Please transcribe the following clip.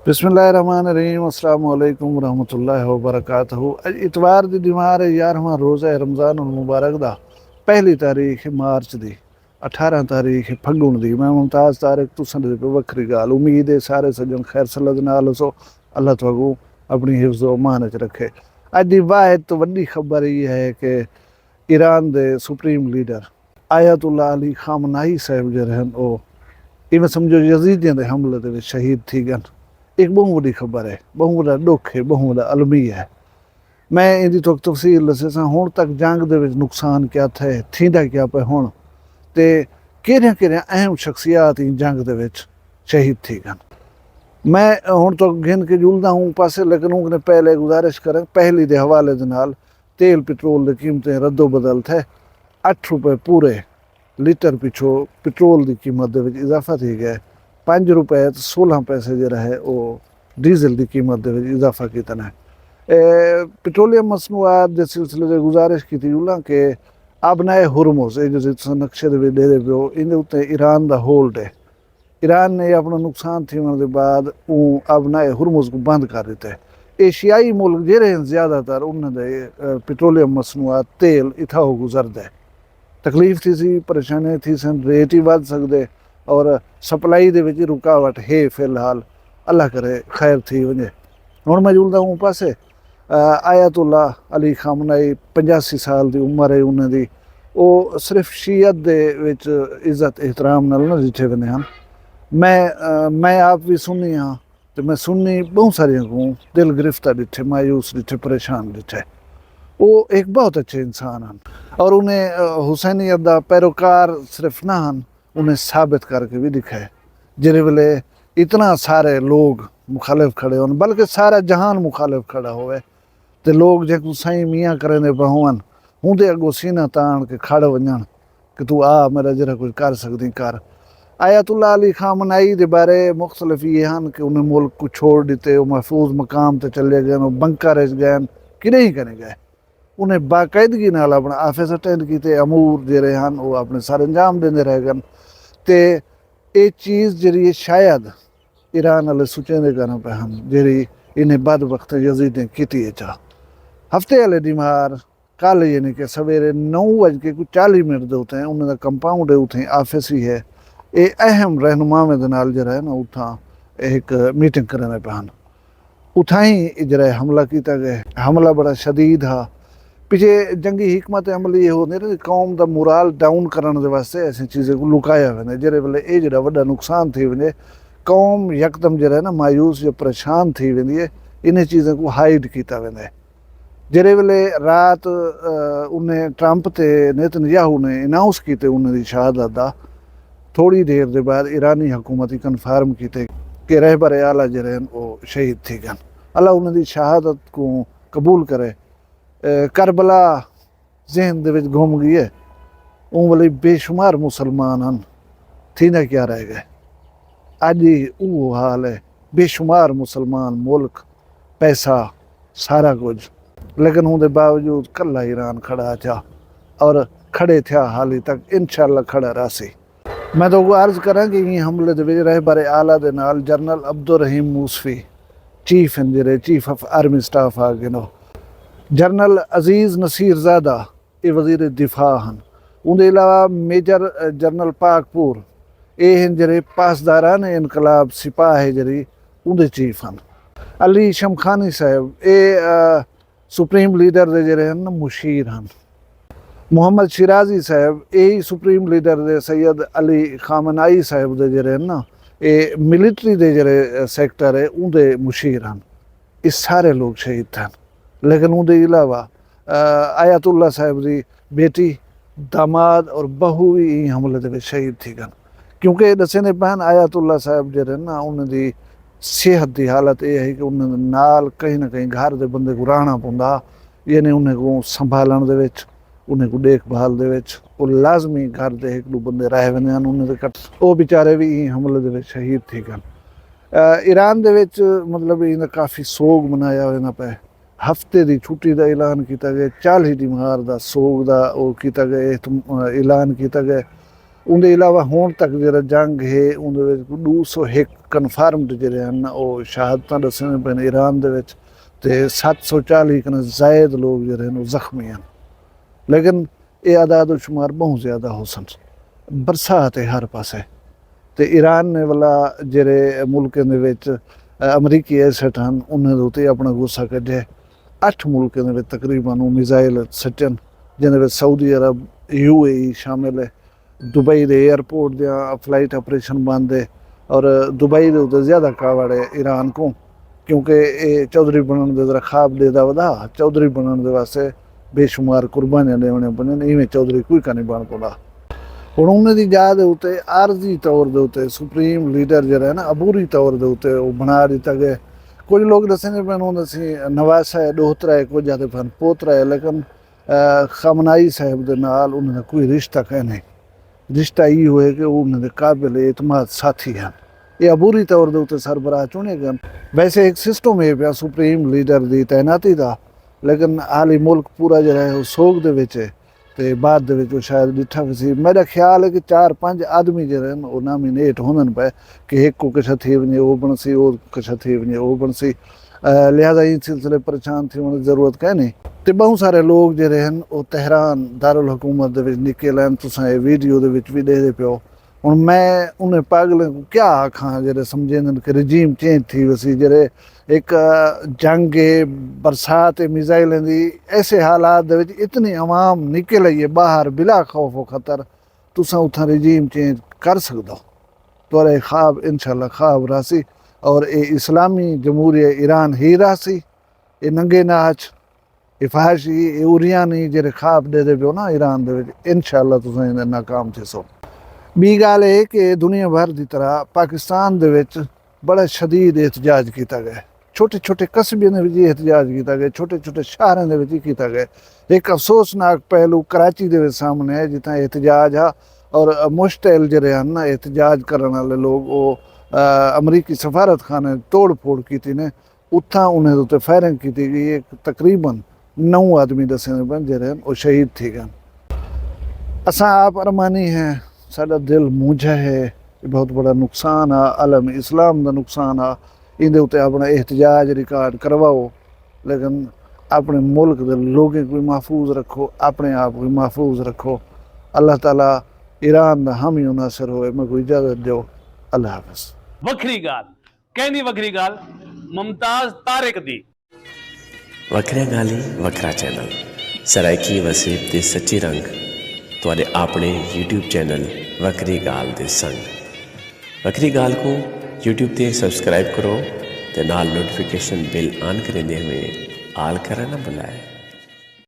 बिस्मिल्लाहिर्रहमानिर्रहीम अस्सलाम वालेकुम रहमतुल्लाहि व बरकातहू। अज इतवार दी दीवार है 11वां रोज़ा है रमज़ान मुबारक दा। पहली तारीख है मार्च दी, 18 तारीख है फगुण दी। मैं मुमताज़ तारिक तुसन दे पे वक्री गाल। उम्मीद है सारे सज्जन खैर सलद नाल सो। अल्लाह तुहानू अपनी हिफ्ज़ व अमान च रखे। अज दी वाहिद तो वड्डी खबर ये है कि ईरान दे supreme leader Ayatollah Ali Khamenei साहब जो रहन ओ इवें समझो यजीदियों के हमले दे विच शहीद थी गए। एक बहुत वड्डी खबर है, बहुत वड्डा दुख है, बहुत वड्डा अलमी है। मैं इहदी तुहानू तफसील दस्सां हुण तक जंग दे विच नुकसान क्या थे, थींदा क्या पे हुण ते किहड़ियां अहम शख्सियात इन जंग दे विच शहीद थी गए। मैं हुण तो गिन के जुलदा हूँ पासे, लेकिन उनने पहले गुजारिश करें पहली दे हवाले दे नाल तेल पेट्रोल की कीमतें रद्दो बदल थे। 8 रुपए पूरे लीटर पिछो पेट्रोल की कीमत दे विच इजाफा थी गया। 5 रुपए 16 पैसे जो है वो डीजल की कीमत दे विच इजाफा किया है। पेट्रोलियम मसनूआत के सिलसिले में गुजारिश की थी कि आबनाए हुरमुज़ ये जो नक्शे दे दे दे पियो इन उत्ते ईरान का होल्ड है। ईरान ने अपना नुकसान थी के बाद आबनाए हुरमुज़ को बंद कर दिता है। एशियाई मुल्क जेरे ज़्यादातर उन्होंने पेट्रोलियम मसनूआत तेल इथा हो गुजरदा है। तकलीफ थी सी, परेशानी थी सन, रेट ही बढ़ सकते और सप्लाई दे विच रुकावट है फिलहाल। अल्लाह करे खैर थी वजे। हुण मैं जुलदा हूँ पासे आयतुल्ला अली खामनाई 85 साल की उम्र है उन्होंने। वो सिर्फ शीयत दे विच इज्जत एहतराम नाल ना जिठे वने हैं। मैं आप भी सुन्नी हाँ तो मैं सुन्नी बहुत सारिया को दिल गिरफ्तार डिठे, मायूस डिठे, परेशान डिठे। वो एक बहुत अच्छे इंसान हैं और उन्हें हुसैनियत दा पैरोकार सिर्फ ना हैं, उन्हें साबित करके भी दिखाए। जिस वेले इतना सारे लोग मुखालिफ खड़े हो, बल्कि सारा जहान मुखालिफ खड़ा होवे तो लोग जो साईं मियाँ करें पहुन उनके अगों सीना तान के खड़ वजन कि तू आ मेरा जरा कुछ कर सकती कर। आयतुल्ला अली खामनाई के बारे मुख्तलिफ ये हैं कि उन्हें मुल्क को छोड़ दिते, महफूज मकाम पर चले गए, बंकर गए कि नहीं करे गए। उन्हें बाकायदगी नाल अपना ऑफिस अटेंड किए, अमूर जेरे हैं वो अपने सर अंजाम देंदे रह गए। तो ये चीज़ जी शायद ईरान वाले सुचेंदे करना पे हैं जी इन्हें बद वक्त यजीदें की चा। हफ्ते वाले दीमार कल यानी कि सवेरे 9:40 के उत्ते उन्होंने कंपाउंड है उत्थे ऑफिस ही है। ये अहम रहनुमावे दे नाल जरा है ना उथा एक मीटिंग करने पे हैं। उथा ही जरा हमला किया गया। हमला बड़ा शदीद हा। पिछे जंगी हिकमत अमली ये होती है कौम का मुराल डाउन करने वास्ते ऐसी चीज़ें को लुकाया वे जे वेले ये जो वड्डा नुकसान थी वे कौम यकदम जो है ना मायूस या परेशान थी वेंदी है। इन चीज़ों को हाइड किया वेंदा। जे वेले रात उन्हें ट्रंप ते नेतन्याहू ने अनाउंस किए उन्होंने शहादत दा थोड़ी देर के बाद ईरानी हुकूमत ही कन्फर्म किए कि रहबर आला जो वो शहीद थी गए। अल्लाह उन्होंने शहादत को कबूल करे। करबला जहन दे विच घूम गई है। उन वाले बेशुमार मुसलमान हैं, थी ना क्या रह गए। अज ही वो हाल है, बेशुमार मुसलमान, मुल्क, पैसा, सारा कुछ, लेकिन उनके बावजूद कला ईरान खड़ा था और खड़े थे हाली तक इंशाअल्लाह खड़ा रही। मैं तो अर्ज करा कि ये हमले दे विच रहबर आला दे नाल general Abdul Rahim Mousavi chief engineer, chief of army staff आ गए नो। जनरल अजीज़ नसीर ज़ादा ये वज़ीर दिफा हैं। उनके अलावा मेजर जनरल पाकपुर ये हैं जरे पासदारान इनकलाब सिपाह है जरी उनके चीफ हैं। अली शमखानी साहब ये सुप्रीम लीडर दे जरे हैं मुशीर हैं। मोहम्मद शिराजी साहब यही सुप्रीम लीडर दे सैयद अली खामनाई साहब दे जरे हैं ना ये मिलिट्री दे जरे सेक्टर है उनके मुशीर हैं। ये सारे लोग शहीद थे। लेकिन उनके अलावा आयतुल्ला साहब की बेटी, दामाद और बहू भी हमले के शहीद थी गन। क्योंकि दसने पैन आयतुल्ला साहब जो ना उन्होंने सेहत की हालत यह है कि उन्होंने नाल कहीं ना कहीं घर के बंदे को रहना पौंदा, यानी उन्हें को संभालन दे विच, उन्हें को देखभाल दे विच वो लाजमी घर के एक दो बंदे रह वेंदे हैं उन्हें कट वो बेचारे भी हमले के शहीद थी गन। ईरान दे विच मतलब इन्हें काफ़ी सोग मनाया वेंदा पे। हफ्ते की छुट्टी का ऐलान किया गया, 40 दिमार का सोग का वो किया गया ऐलान किया गया। ਉਹਦੇ ਇਲਾਵਾ ਹੁਣ ਤੱਕ ਜਿਹੜਾ ਜੰਗ ਹੈ ਉਹਦੇ ਵਿੱਚ 201 ਕਨਫਰਮਡ ਜਿਹੜੇ ਹਨ ਉਹ ਸ਼ਹਾਦਤਾਂ ਦੱਸਣੇ ਪਏ ਨੇ ਈਰਾਨ ਦੇ ਵਿੱਚ, ਤੇ 740 ਕਨ ਜ਼ਾਇਦ ਲੋਕ ਜਿਹੜੇ ਹਨ ਉਹ ਜ਼ਖਮੀ ਹਨ। ਲੇਕਿਨ ਇਹ ਆਦਾਦ ਸ਼ੁਮਾਰ ਬਹੁਤ ਜ਼ਿਆਦਾ ਹੋ ਸਨ। ਬਰਸਾਤ ਹੈ ਹਰ ਪਾਸੇ, ਤੇ ਈਰਾਨ ਨੇ ਵਾਲਾ ਜਿਹੜੇ ਮੁਲਕਾਂ ਦੇ ਵਿੱਚ ਅਮਰੀਕੀ ਐਸਟ ਹਨ ਉਹਨਾਂ ਦੇ ਉੱਤੇ ਆਪਣਾ ਗੁੱਸਾ ਕੱਢਿਆ। 8 ਮੁਲਕਾਂ ਦੇ ਵਿੱਚ ਤਕਰੀਬਨ ਉਹ ਮਿਜ਼ਾਈਲ ਸੱਟਣ, ਜਿਹਦੇ ਵਿੱਚ ਸਾਊਦੀ ਅਰਬ, UAE ਸ਼ਾਮਿਲ ਹੈ। ਦੁਬਈ ਦੇ ਏਅਰਪੋਰਟ ਦੀਆਂ ਫਲਾਈਟ ਆਪਰੇਸ਼ਨ ਬੰਦ ਹੈ, ਔਰ ਦੁਬਈ ਦੇ ਉੱਤੇ ਜ਼ਿਆਦਾ ਕਾਵੜ ਹੈ ईरान को, क्योंकि ਇਹ ਚੌਧਰੀ ਬਣਨ ਦੇ ਜ਼ਰਾ ਖਾਬ ਦੇ ਦਾ ਵਧਾ, ਚੌਧਰੀ ਬਣਨ ਦੇ ਵਾਸਤੇ ਬੇਸ਼ੁਮਾਰ ਕੁਰਬਾਨੀਆਂ ਦੇਣੀਆਂ ਪੈਣੀਆਂ ਨੇ, ਇਵੇਂ ਚੌਧਰੀ ਕੋਈ ਕਾ ਨਹੀਂ ਬਣ ਪਾਉਂਦਾ। ਹੁਣ ਉਹਨਾਂ ਦੀ ਯਾਦ ਦੇ ਉੱਤੇ ਆਰਜ਼ੀ ਤੌਰ ਦੇ ਉੱਤੇ ਸੁਪਰੀਮ ਲੀਡਰ ਜਿਹੜਾ ਹੈ ਨਾ ਅਬੂਰੀ ਤੌਰ ਦੇ ਉੱਤੇ ਉਹ ਬਣਾ ਦਿੱਤਾ ਗਿਆ। ਕੁਝ ਲੋਕ ਦੱਸਣਗੇ ਮੈਨੂੰ ਅਸੀਂ ਨਵਾਸਾ ਹੈ, ਦੋਹਤਰਾ ਹੈ, ਕੁਝ ਜਾਂਦੇ ਫਨ ਪੋਤਰਾ ਹੈ, ਲੇਕਿਨ ਖਮਨਾਈ ਸਾਹਿਬ ਦੇ ਨਾਲ ਉਹਨਾਂ ਦਾ ਕੋਈ ਰਿਸ਼ਤਾ ਕਹ ਨਹੀਂ। ਰਿਸ਼ਤਾ ਇਹ ਹੋਏ ਕਿ ਉਹ ਉਹਨਾਂ ਦੇ ਕਾਬਿਲ ਇਤਮਾਦ ਸਾਥੀ ਹਨ। ਇਹ ਅਬੂਰੀ ਤੌਰ ਦੇ ਉੱਤੇ ਸਰਬਰਾਹ ਚੁਣੇ ਗਏ। ਵੈਸੇ ਇੱਕ ਸਿਸਟਮ ਇਹ ਪਿਆ ਸੁਪਰੀਮ ਲੀਡਰ ਦੀ ਤੈਨਾਤੀ ਦਾ, ਲੇਕਿਨ ਹਾਲੀ ਮੁਲਕ ਪੂਰਾ ਜਿਹੜਾ ਹੈ ਉਹ ਸੋਗ ਦੇ ਵਿੱਚ ਹੈ, ਤੇ ਬਾਅਦ ਦੇ ਵਿੱਚ ਉਹ ਸ਼ਾਇਦ ਡਿੱਠਾ ਵੀ ਸੀ। ਮੇਰਾ ਖਿਆਲ ਹੈ ਕਿ 4-5 ਆਦਮੀ ਜਿਹੜੇ ਹਨ ਉਹ ਨਾਮੀਨੇਟ ਹੋਣ ਪਏ ਕਿ ਇੱਕ को किसा थी वञे वो बणसी, वो किसा थी वञे वो बणसी, लिहाजा इन सिलसिले परेशान थी होने ज़रूरत कह नहीं। ਤੇ ਬਹੁਤ ਸਾਰੇ ਲੋਕ ਜਿਹੜੇ ਹਨ ਉਹ ਤਹਿਰਾਨ ਦਾਰੁਲ ਹਕੂਮਤ ਦੇ ਵਿੱਚ ਨਿਕਲ ਆਏ। ਤੁਸੀਂ ਇਹ ਵੀਡੀਓ ਦੇ ਵਿੱਚ ਵੀ ਦੇਖਦੇ ਪਿਓ। ਹੁਣ ਮੈਂ ਉਹਨੇ ਪਾਗਲਾਂ ਨੂੰ ਕਿਆ ਆਖਾਂ ਜਿਹੜੇ ਸਮਝੇ ਕਿ ਰਜੀਮ ਚੇਂਜ ਥੀ ਵਸੀ, ਜਿਹੜੇ ਇੱਕ ਜੰਗ बरसात मिसाइलें दी ऐसे हालात दे विच इतनी आवाम निकल आई है बाहर बिला खौफ व खतर, तुसा उत्थां रजीम चेंज कर सकदो। तुहाडे ख्वाब इंशाअल्लाह ख्वाब रासी, और ये इस्लामी जमहूरिया ईरान ही रासी। ये नंगे नाच, ये फहाशी, ये उरियानी जेरे ख्वाब दे पियो ना ईरान दे विच, इंशाअल्लाह तुसा इहदे नाकाम थिसो। बी गल है कि दुनिया भर की तरह पाकिस्तान दे विच बड़ा शदीद एहतजाज किया गया। छोटे छोटे कस्बे ने भी एहतजाज किया गया, छोटे छोटे शहरों के भी किया गया। एक अफसोसनाक पहलू कराची के सामने है जितना एहतजाज है, और मुश्तैल जरे हैं ना एहतजाज करने वाले लोग वो अमरीकी सफारत खाने तोड़ फोड़ की ने, उत्था उन्हें उत्ते फायरिंग की गई। एक तकरीबन 9 आदमी दसे बन जरे वो शहीद थी गए। असा आप अरमानी हैं, साडा दिल मूझा है, बहुत बड़ा नुकसान आ, आलम इस्लाम का नुकसान आ। इहदे उत्ते अपना एहतजाज रिकॉर्ड करवाओ, लेकिन अपने मुल्क के लोगों को भी महफूज रखो, अपने आप को भी महफूज रखो। अल्लाह ताला ईरान का हामी नासिर होए। मैं कोई इजाजत दो, अल्लाह हाफिज़। वखरी गाल कहनी वखरी गाल मुमताज तारिक दी वखरिया गाली वखरा चैनल सराइकी वसीब दे सच्ची रंग तुहाडे अपने YouTube चैनल वखरी गाल दे संग। वखरी गाल को YouTube ते सब्सक्राइब करो ते नाल नोटिफिकेशन बिल ऑन करेंदे हुए आल करना ना भुलाए।